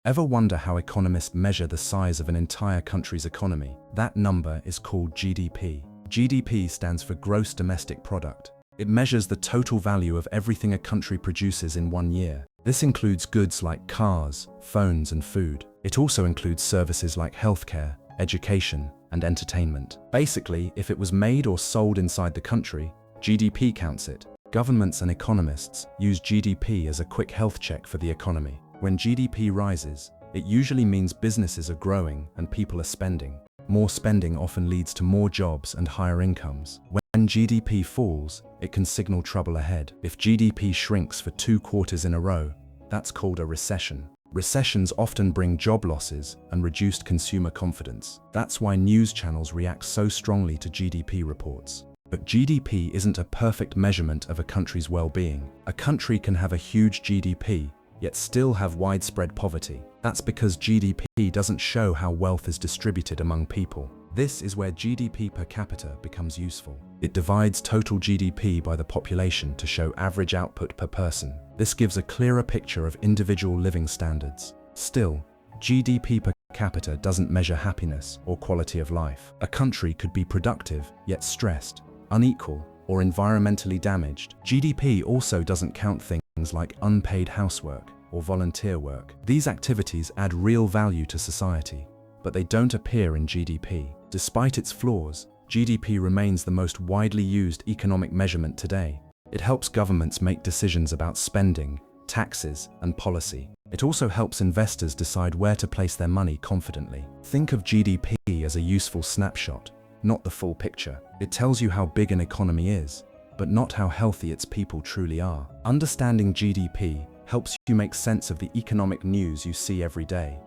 Ever wonder how economists measure the size of an entire country's economy? That number is called GDP. GDP stands for Gross Domestic Product. It measures the total value of everything a country produces in one year. This includes goods like cars, phones, and food. It also includes services like healthcare, education, and entertainment. Basically, if it was made or sold inside the country, GDP counts it. Governments and economists use GDP as a quick health check for the economy. When GDP rises, it usually means businesses are growing and people are spending. More spending often leads to more jobs and higher incomes. When GDP falls, it can signal trouble ahead. If GDP shrinks for 2 quarters in a row, that's called a recession. Recessions often bring job losses and reduced consumer confidence. That's why news channels react so strongly to GDP reports. But GDP isn't a perfect measurement of a country's well-being. A country can have a huge GDP, yet still have widespread poverty. That's because GDP doesn't show how wealth is distributed among people. This is where GDP per capita becomes useful. It divides total GDP by the population to show average output per person. This gives a clearer picture of individual living standards. Still, GDP per capita doesn't measure happiness or quality of life. A country could be productive, yet stressed, unequal, or environmentally damaged. GDP also doesn't count things like unpaid housework or volunteer work. These activities add real value to society, but they don't appear in GDP. Despite its flaws, GDP remains the most widely used economic measurement today. It helps governments make decisions about spending, taxes, and policy. It also helps investors decide where to place their money confidently. Think of GDP as a useful snapshot, not the full picture. It tells you how big an economy is, but not how healthy its people truly are. Understanding GDP helps you make sense of the economic news you see every day.